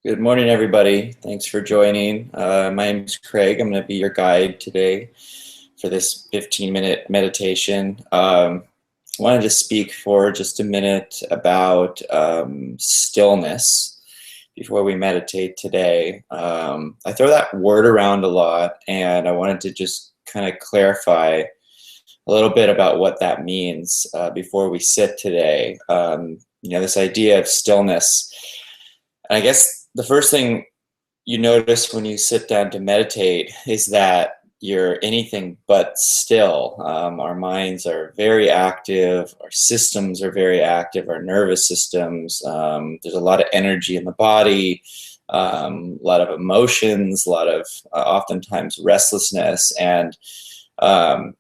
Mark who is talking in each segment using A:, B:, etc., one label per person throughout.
A: Good morning, everybody. Thanks for joining. My name is Craig. I'm going to be your guide today for this 15-minute meditation. I wanted to speak for just a minute about stillness before we meditate today. I throw that word around a lot, and I wanted to just kind of clarify a little bit about what that means before we sit today. This idea of stillness. And I guess the first thing you notice when you sit down to meditate is that you're anything but still. Our minds are very active, our systems are very active, our nervous systems. There's a lot of energy in the body, a lot of emotions, a lot of oftentimes restlessness. And um,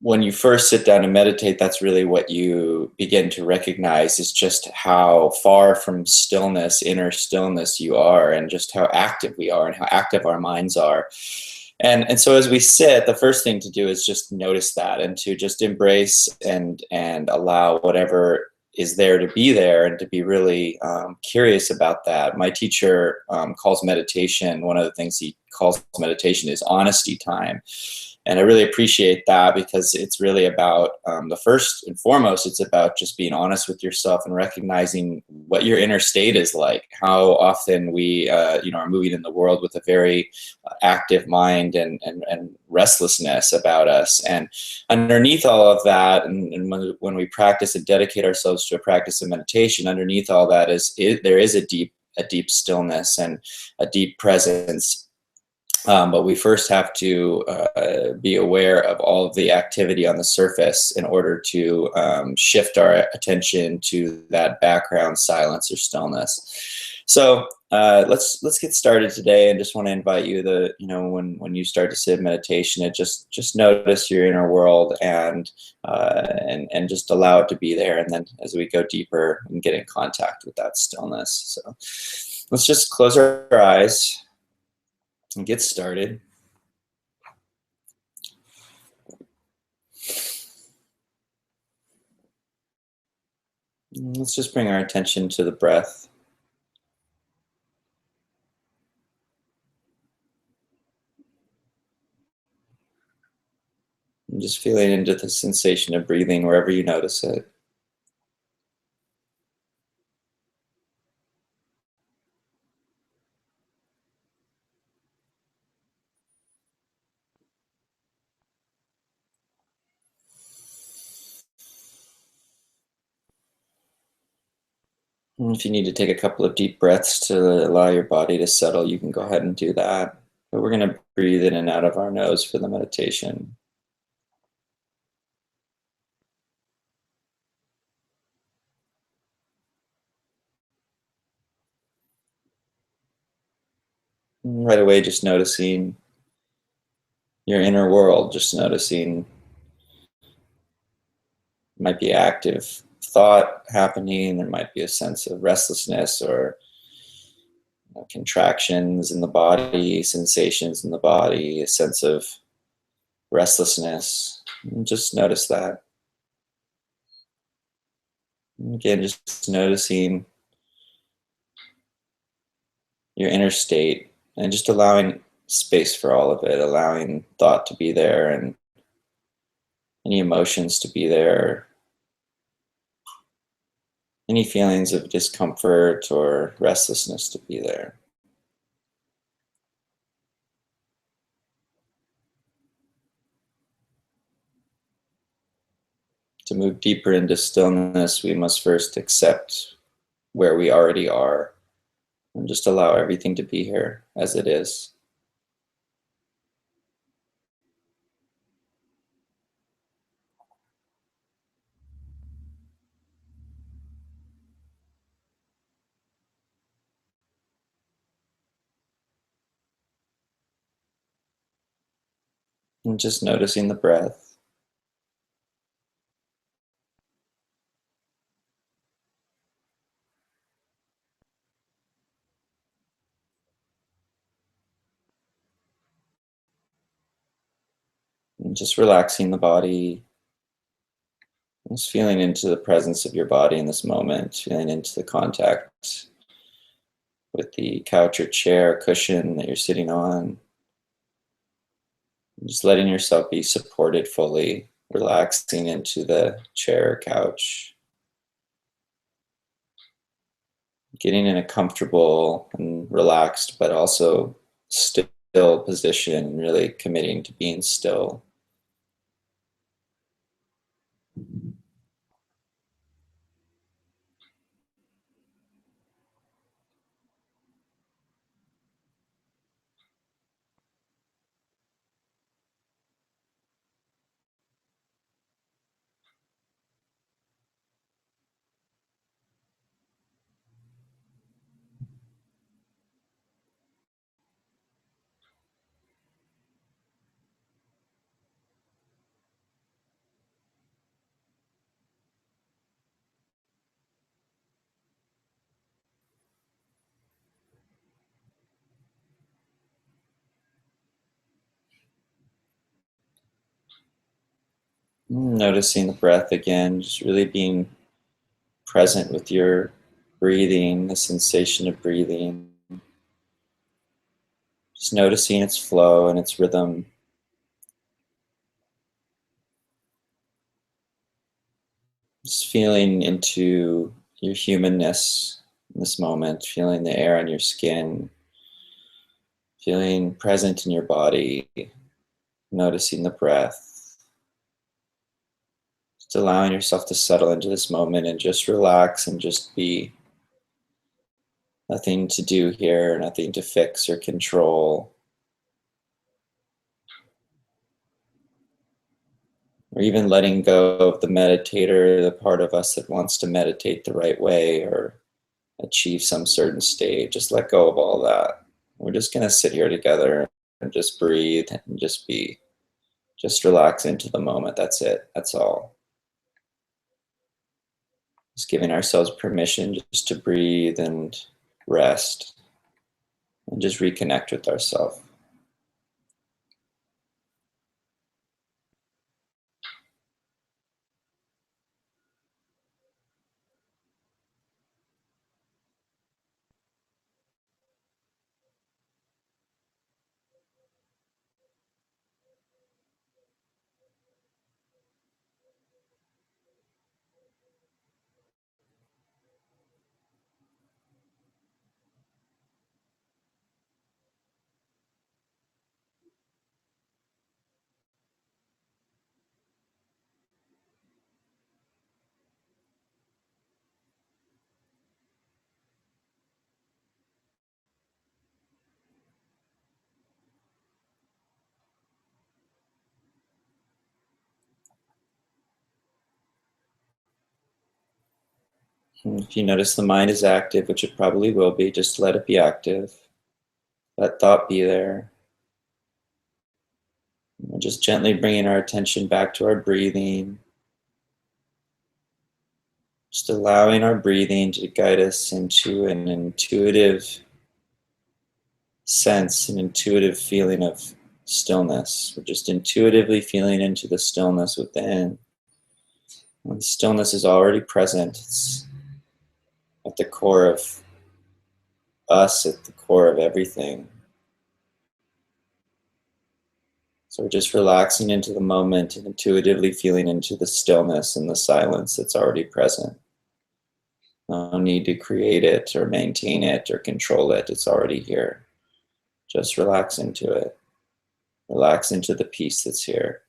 A: when you first sit down to meditate, that's really what you begin to recognize is just how far from stillness, inner stillness you are, and just how active we are and how active our minds are. And so as we sit, the first thing to do is just notice that and to just embrace and allow whatever is there to be there and to be really curious about that. My teacher calls meditation, one of the things he calls meditation is honesty time. And I really appreciate that because it's really about the first and foremost, it's about just being honest with yourself and recognizing what your inner state is like, how often we are moving in the world with a very active mind and restlessness about us. And underneath all of that, and when we practice and dedicate ourselves to a practice of meditation, underneath all that there is a deep stillness and a deep presence. But we first have to be aware of all of the activity on the surface in order to shift our attention to that background silence or stillness. So let's get started today, and just want to invite you when you start to sit in meditation, just notice your inner world and just allow it to be there. And then as we go deeper and get in contact with that stillness, so let's just close our eyes and get started. Let's just bring our attention to the breath. And just feeling into the sensation of breathing wherever you notice it. And if you need to take a couple of deep breaths to allow your body to settle, you can go ahead and do that. But we're going to breathe in and out of our nose for the meditation. And right away, just noticing your inner world, just noticing might be active thought happening. There might be a sense of restlessness or contractions in the body, sensations in the body, a sense of restlessness. And just notice that. And again, just noticing your inner state and just allowing space for all of it, allowing thought to be there and any emotions to be there, any feelings of discomfort or restlessness to be there. To move deeper into stillness, we must first accept where we already are and just allow everything to be here as it is. And just noticing the breath. And just relaxing the body. Just feeling into the presence of your body in this moment, feeling into the contact with the couch or chair cushion that you're sitting on. Just letting yourself be supported fully, relaxing into the chair or couch, getting in a comfortable and relaxed, but also still position, really committing to being still. Noticing the breath again, just really being present with your breathing, the sensation of breathing. Just noticing its flow and its rhythm. Just feeling into your humanness in this moment, feeling the air on your skin, feeling present in your body, noticing the breath. Just allowing yourself to settle into this moment and just relax and just be. Nothing to do here, nothing to fix or control, or even letting go of the meditator, the part of us that wants to meditate the right way or achieve some certain state. Just let go of all that. We're just going to sit here together and just breathe and just be, just relax into the moment. That's it. That's all. Just giving ourselves permission just to breathe and rest and just reconnect with ourselves. And if you notice the mind is active, which it probably will be, just let it be active. Let thought be there. We're just gently bringing our attention back to our breathing. Just allowing our breathing to guide us into an intuitive sense, an intuitive feeling of stillness. We're just intuitively feeling into the stillness within. When stillness is already present, it's at the core of us, at the core of everything. So we're just relaxing into the moment and intuitively feeling into the stillness and the silence that's already present. No need to create it or maintain it or control it. It's already here. Just relax into it. Relax into the peace that's here.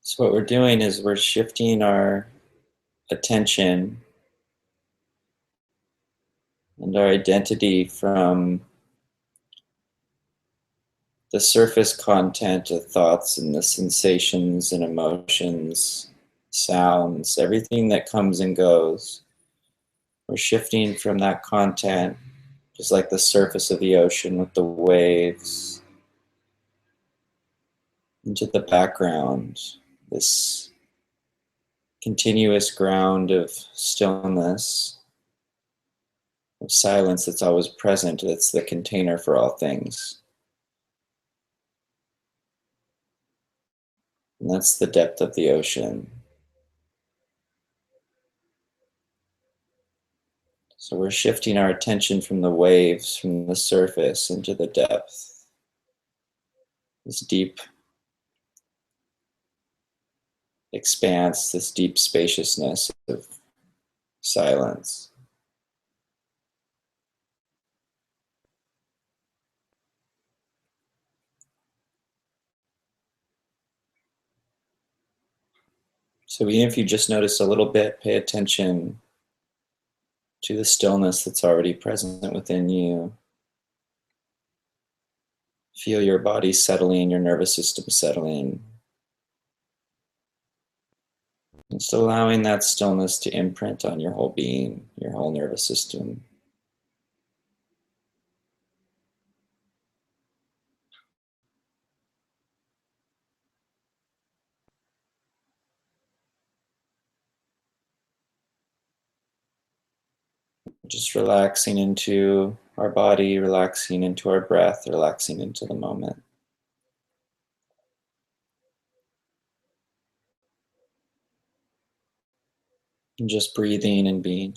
A: So what we're doing is we're shifting our attention and our identity from the surface content of thoughts and the sensations and emotions, sounds, everything that comes and goes. We're shifting from that content, just like the surface of the ocean with the waves, into the background, this continuous ground of stillness, of silence that's always present, that's the container for all things. And that's the depth of the ocean. So we're shifting our attention from the waves, from the surface into the depth. This deep expanse, this deep spaciousness of silence. So even if you just notice a little bit, pay attention to the stillness that's already present within you. Feel your body settling, your nervous system settling. Just allowing that stillness to imprint on your whole being, your whole nervous system. Just relaxing into our body, relaxing into our breath, relaxing into the moment. And just breathing and being.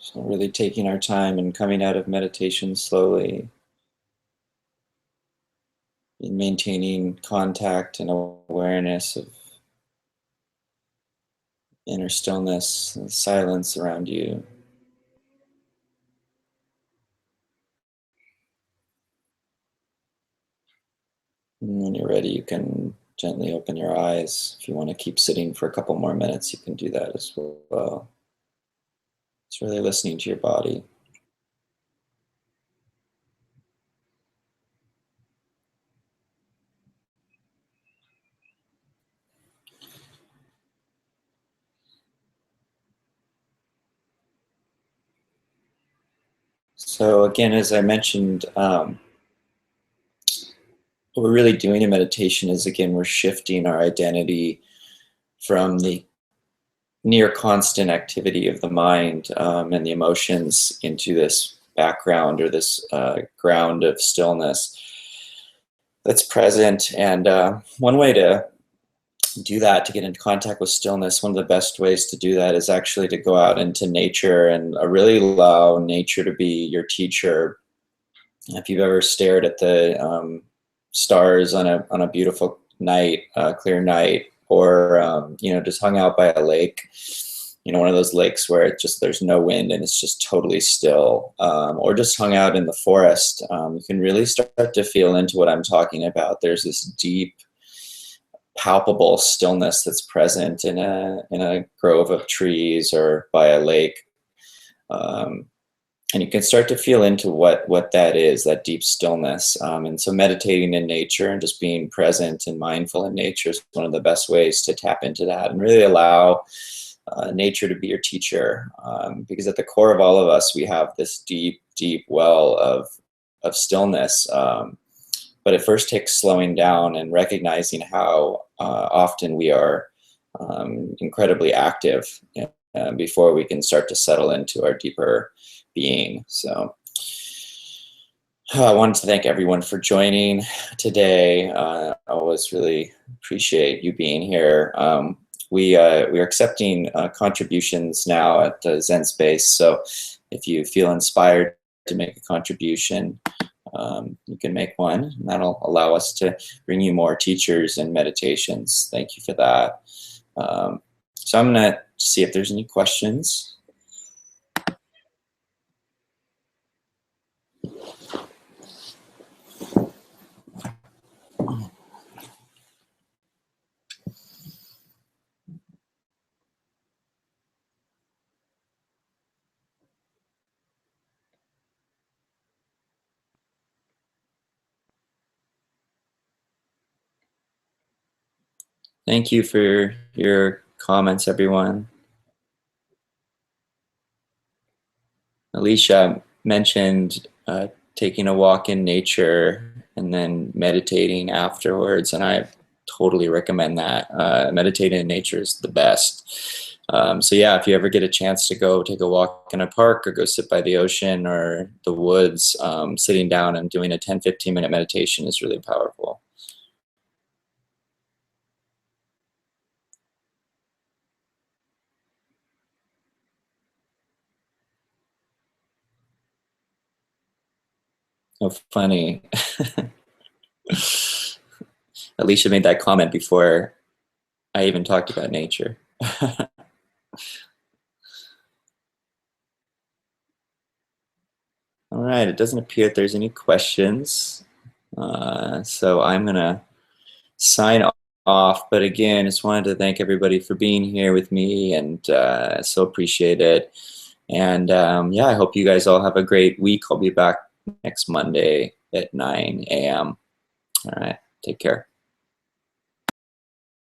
A: So really taking our time and coming out of meditation slowly, and maintaining contact and awareness of inner stillness and silence around you. And when you're ready, you can gently open your eyes. If you want to keep sitting for a couple more minutes, you can do that as well. It's really listening to your body. So again, as I mentioned, what we're really doing in meditation is, again, we're shifting our identity from the near constant activity of the mind and the emotions into this background or this ground of stillness that's present. And one way to do that, to get into contact with stillness, one of the best ways to do that is actually to go out into nature and really allow nature to be your teacher. If you've ever stared at the stars on a beautiful night, clear night, or just hung out by a lake, one of those lakes where it just there's no wind and it's just totally still, or just hung out in the forest, you can really start to feel into what I'm talking about. There's this deep, palpable stillness that's present in a grove of trees or by a lake. And you can start to feel into what that is, that deep stillness. And so meditating in nature and just being present and mindful in nature is one of the best ways to tap into that and really allow nature to be your teacher. Because at the core of all of us, we have this deep, deep well of stillness. But it first takes slowing down and recognizing how often we are incredibly active before we can start to settle into our deeper being. So I wanted to thank everyone for joining today. I always really appreciate you being here. We are accepting contributions now at Zen Space. So if you feel inspired to make a contribution, you can make one, and that'll allow us to bring you more teachers and meditations. Thank you for that. So I'm going to see if there's any questions. Thank you for your comments, everyone. Alicia mentioned taking a walk in nature and then meditating afterwards, and I totally recommend that. Meditating in nature is the best. So yeah, if you ever get a chance to go take a walk in a park or go sit by the ocean or the woods, sitting down and doing a 10-15 minute meditation is really powerful. Oh, funny. Alicia made that comment before I even talked about nature. All right, it doesn't appear that there's any questions. So I'm going to sign off. But again, just wanted to thank everybody for being here with me, and so appreciate it. And yeah, I hope you guys all have a great week. I'll be back next Monday at 9 a.m. All right, take care.